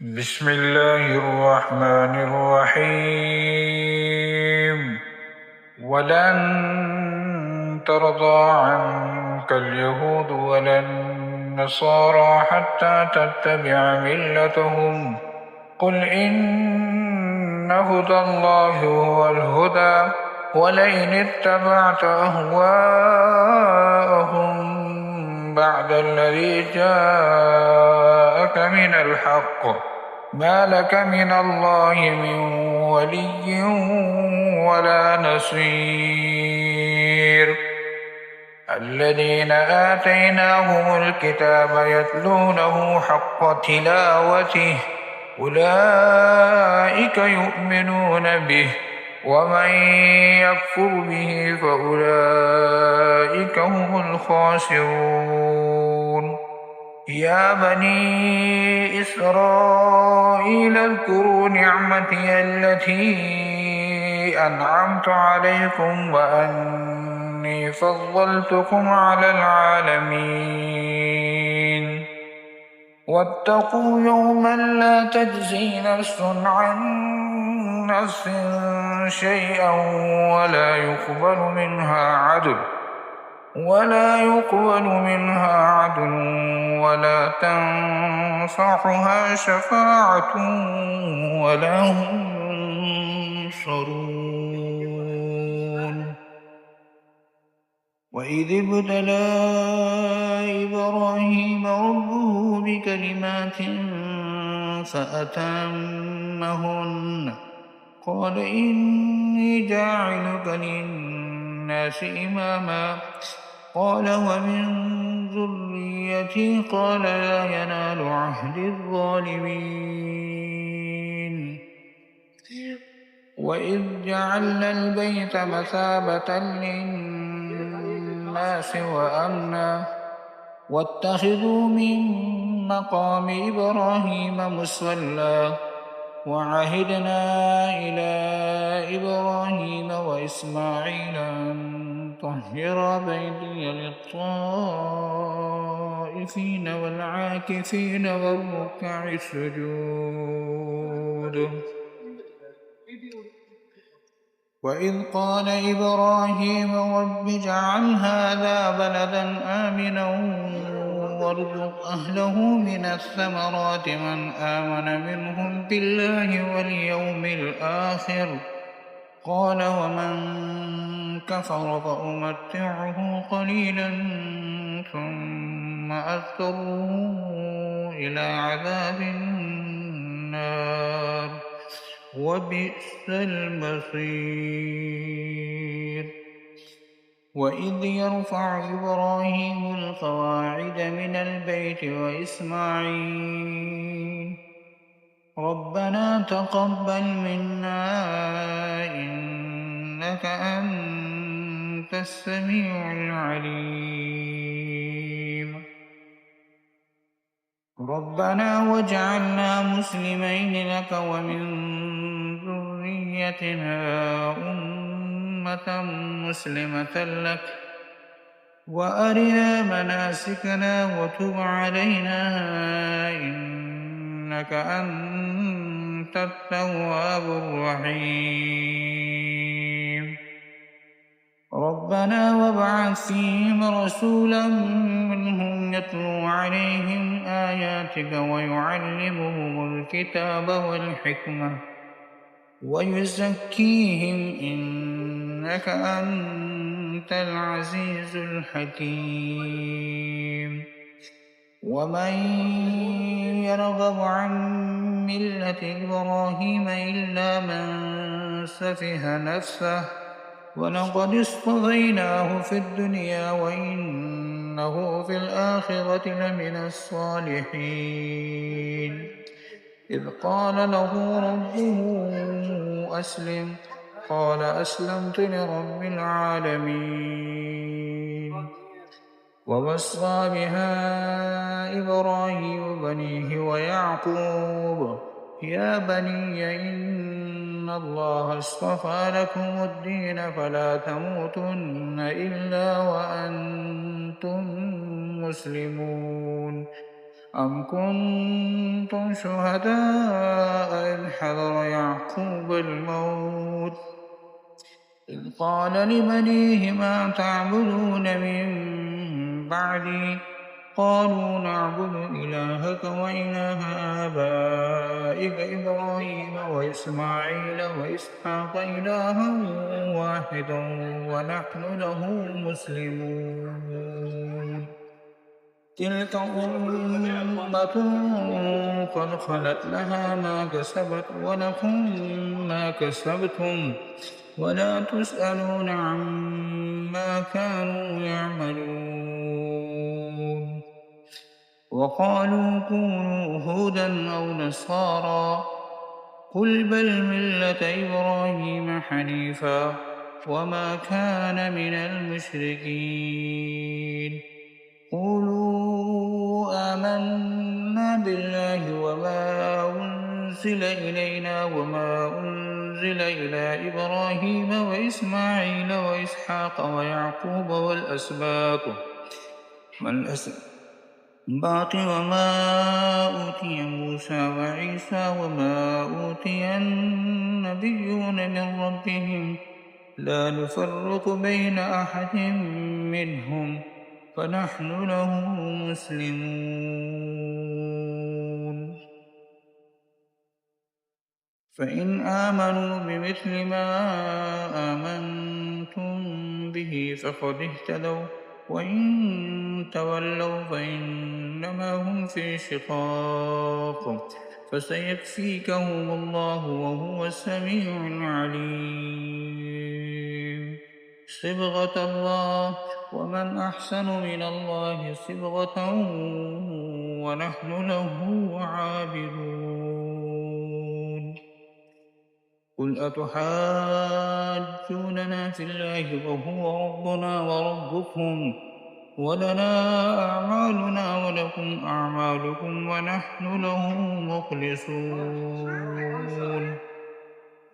بسم الله الرحمن الرحيم. ولن ترضى عنك اليهود ولا النصارى حتى تتبع ملتهم. قل إن هدى الله هو الهدى ولئن اتبعت أهواءهم بعد الذي جاءك من الحق ما لك من الله من ولي ولا نصير. الذين آتيناهم الكتاب يتلونه حق تلاوته أولئك يؤمنون به ومن يكفر به فأولئك هم الخاسرون. يا بني إسرائيل اذكروا نعمتي التي أنعمت عليكم وأني فضلتكم على العالمين. واتقوا يوما لا تجزي نفس عن نفس شيئا ولا يقبل منها عدل ولا تنفعها شفاعة ولا هم ينصرون. وإذ ابتلى إبراهيم ربه بكلمات فأتمهن قال إني جاعلك للناس إماما قال ومن ذريتي قال لا ينال عهد الظالمين. وإذ جعلنا البيت مثابة للناس وأمنا واتخذوا من مقام إبراهيم مصلى وعهدنا إلى إبراهيم وإسماعيل أن طهر بيتي للطائفين والعاكفين والركع السجود. وإذ قال إبراهيم رب اجعل هذا بلدا آمنا وارزق أهله من الثمرات من آمن منهم بالله واليوم الآخر قال ومن كفر فأمتعه قليلا ثم أضطره إلى عذاب النار وبئس المصير. وإذ يرفع إبراهيم القواعد من البيت وإسماعيل ربنا تقبل منا إنك أنت السميع العليم. ربنا واجعلنا مسلمين لك ومن ذريتنا أمة مسلمة لك وأرنا مناسكنا وتب علينا إنك أنت التواب الرحيم. ربنا وابعث فيهم رسولا منهم يتلو عليهم آياتك ويعلمهم الكتاب والحكمة ويزكيهم إنك أنت العزيز الحكيم. ومن يرغب عن ملة إبراهيم إلا من سفه نفسه ولقد اصطفيناه في الدنيا وإنه في الآخرة لمن الصالحين. إذ قال له ربه أسلم قال أسلمت لرب العالمين. ووصى بها إبراهيم بنيه ويعقوب يا بني إن الله اصطفى لكم الدين فلا تموتن إلا وأنتم مسلمون. أم كنتم شهداء إذ حضر يعقوب الموت إذ قال لبنيه ما تعبدون من بعدي قالوا نعبد إلهك وإله آبائك إبراهيم وإسماعيل وإسحاق إلها واحدا ونحن له مسلمون تلك أمة قد خلت لها ما كسبت ولكم ما كسبتم ولا تسألون عما كانوا يعملون وقالوا كونوا هودا أو نصارى قل بل ملة إبراهيم حنيفا وما كان من المشركين قولوا آمنا بالله وما أنزل إلينا وما أنزل إلى إبراهيم وإسماعيل وإسحاق ويعقوب والأسباط وما أوتي موسى وعيسى وما أوتي النبيون من ربهم لا نفرق بين أحد منهم فنحن له مسلمون فإن آمنوا بمثل ما آمنتم به فقد اهتدوا وإن تولوا فإنما هم في شقاق فسيكفيكهم الله وهو السميع العليم صبغة الله ومن أحسن من الله صبغة ونحن له عابدون قل أتحاجوننا في الله وهو ربنا وربكم ولنا أعمالنا ولكم أعمالكم ونحن له مخلصون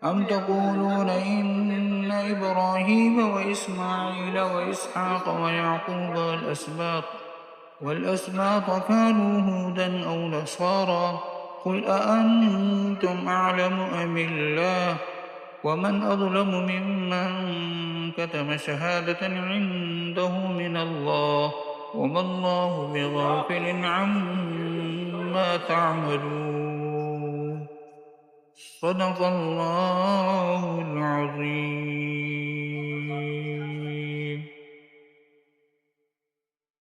أم تقولون إن إبراهيم وإسماعيل وإسحاق ويعقوب والأسباط كانوا هودا أو نصارى قل أأنتم أعلم أم الله ومن أظلم ممن كتم شهادة عنده من الله وما الله بغافل عما تعملون صدق الله العظيم.